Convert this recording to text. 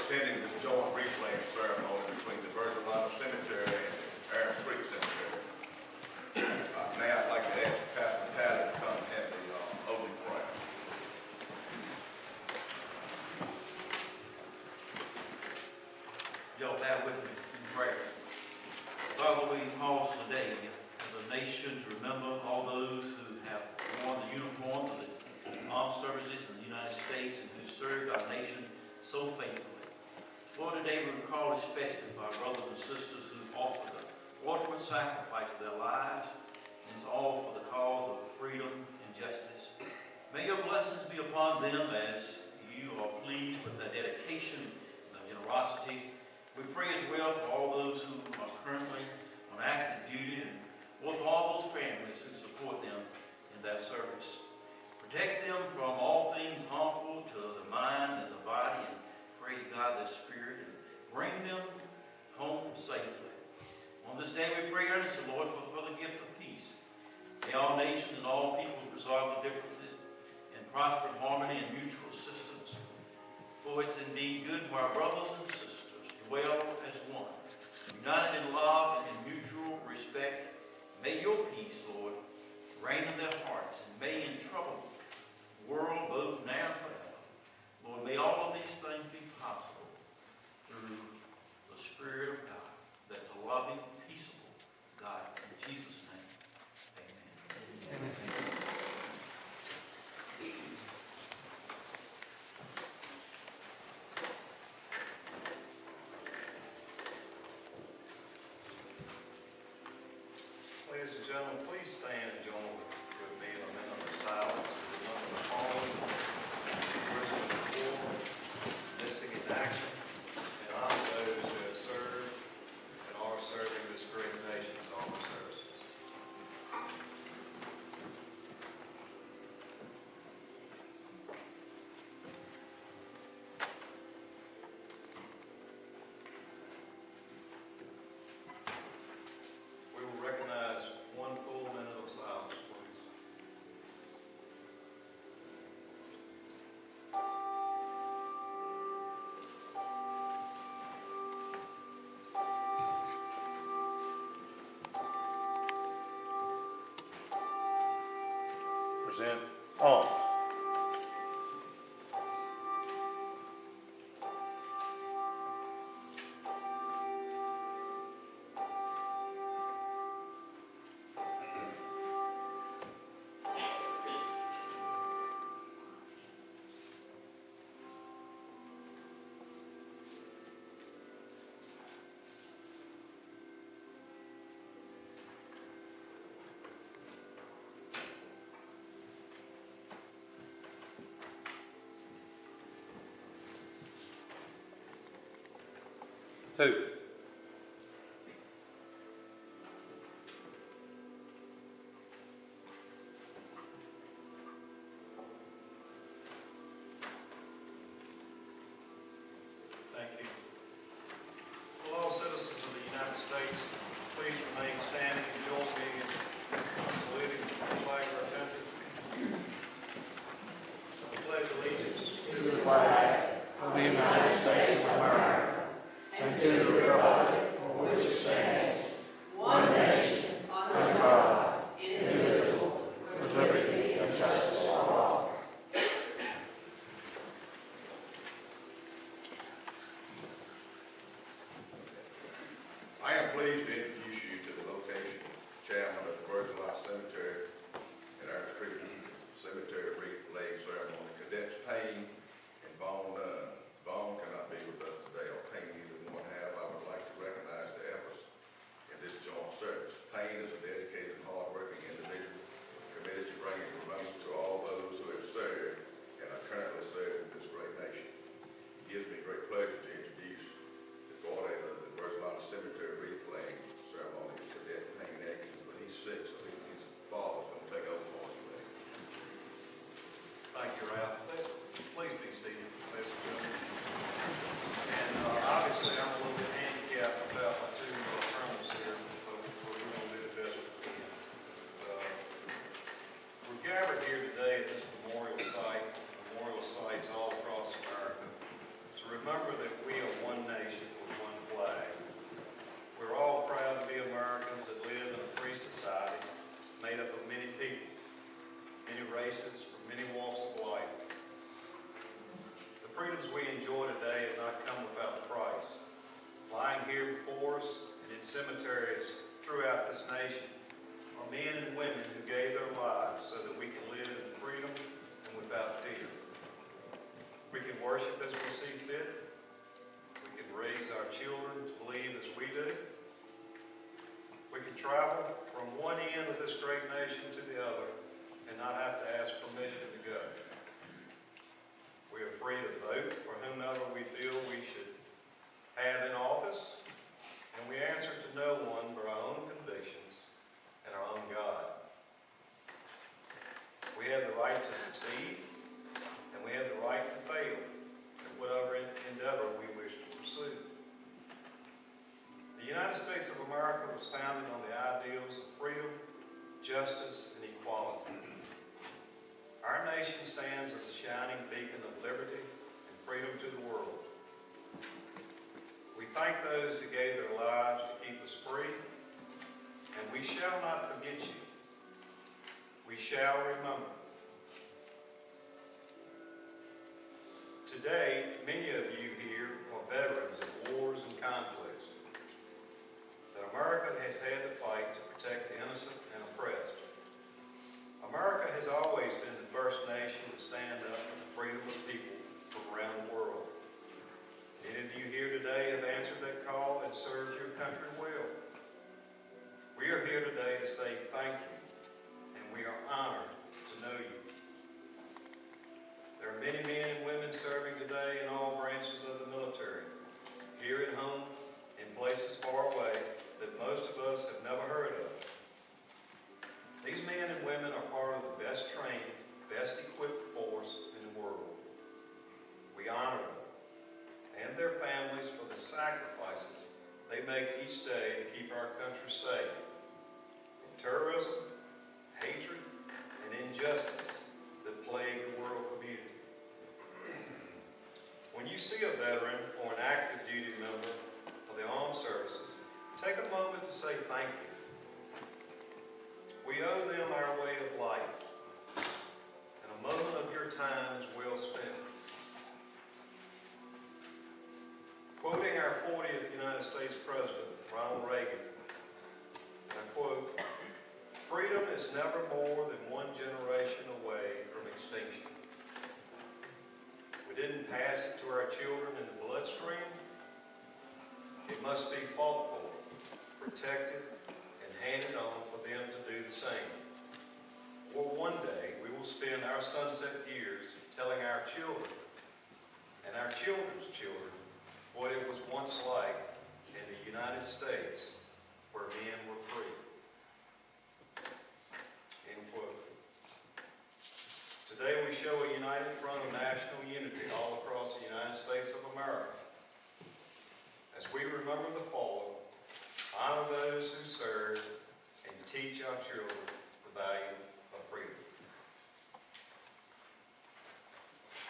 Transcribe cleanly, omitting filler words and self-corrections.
attending this joint reclaim ceremony between the Virgilina Cemetery and Aaron Creek Cemetery. Now I'd like to ask Pastor Tyler to come and have the opening prayer. Y'all bear with me in prayer. Father, we pause today as a nation to remember all those who have worn the uniform of the armed services in the United States and who served our nation so faithfully. Lord, today we recall especially for our brothers and sisters who offered the ultimate sacrifice of their lives, and it's all for the cause of freedom and justice. May your blessings be upon them as you are pleased with their dedication and their generosity. We pray as well for all those who are currently on active duty and for all those families who support them in that service. Protect them from all things harmful to the mind and the body, and praise God, their spirit, and bring them home safely. On this day we pray earnestly, Lord, for the gift of peace. May all nations and all peoples resolve the differences and prosper in harmony and mutual assistance. For it's indeed good for our brothers and sisters dwell as one, united in love and in mutual respect. May your peace, Lord, reign in their hearts, and may in trouble the world both now and forever. Lord, may all of these things be possible through the Spirit of God, that's a loving, peaceable God. In Jesus' name, amen. Amen. Ladies and gentlemen, please stand and join with me in a minute of silence. Remember the fallen, prison and war, missing in action, and honor those who have served and are serving this great nation's armed services. We will recognize one full minute of silence, please. Present arms. Two. Thank you. Will all citizens of the United States please remain standing and join me in saluting the flag of our country? I pledge allegiance To the flag of the United States of America and to the republic for which it stands, one nation, under God, indivisible, with liberty and justice for all. I am pleased to introduce you to the location chairman of the Virgilina Cemetery and Aaron Creek Cemetery Wreath laying ceremony. Cadets Payne and Vaughn cannot be with us today, or Payne either one have. I would like to recognize the efforts in this joint service. Payne is a dedicated and hard-working individual committed to bringing remembrance to all those who have served and are currently serving this great nation. It gives me great pleasure to introduce the coordinator of the Virgilina Cemetery Wreath laying ceremony, Cadet Payne Atkins, but he's sick, so his father's going to take over for him today. Thank you, Ralph. Please be seated, ladies and gentlemen. And obviously, I'm a little bit handicapped about my two terms here, but we're going to do the best we can. We're gathered here today at this memorial sites all across America to remember that we races, from many walks of life. The freedoms we enjoy today have not come without a price. Lying here before us and in cemeteries throughout this nation are men and women who gave their lives so that we can live in freedom and without fear. We can worship as we see fit. We can raise our children to believe as we do. We can travel from one end of this great nation to the other and not have to ask permission to go. We are free to vote for whomever we feel we should have in office, and we answer to no one but our own convictions and our own God. We have the right to succeed, and we have the right to fail in whatever endeavor we wish to pursue. The United States of America was founded on the ideals of freedom, justice, and equality. Our nation stands as a shining beacon of liberty and freedom to the world. We thank those who gave their lives to keep us free, and we shall not forget you. We shall remember. Today, many of you here are veterans of wars and conflicts that America has had to fight to protect the innocent and oppressed. America has always been the first nation to stand up for the freedom of people from around the world. Many of you here today have answered that call and served your country well. We are here today to say thank you, and we are honored to know you. There are many men and women serving today in all branches of the military, here at home, in places far away that most of us have never heard of. These men and women are part of the best trained, best equipped force in the world. We honor them and their families for the sacrifices they make each day to keep our country safe from terrorism, hatred, and injustice that plague the world community. When you see a veteran or an active duty member of the armed services, take a moment to say thank you. We owe them our way of life, and a moment of your time is well spent. Quoting our 40th United States President, Ronald Reagan, and I quote, "Freedom is never more than one generation away from extinction. We didn't pass it to our children in the bloodstream. It must be fought for, protected, and handed on for them to do the same. Or one day we will spend our sunset years telling our children and our children's children what it was once like in the United States where men were free." End quote. Today we show a united front of national unity all across the United States of America. As we remember the fallen, honor those who serve, and teach our children the value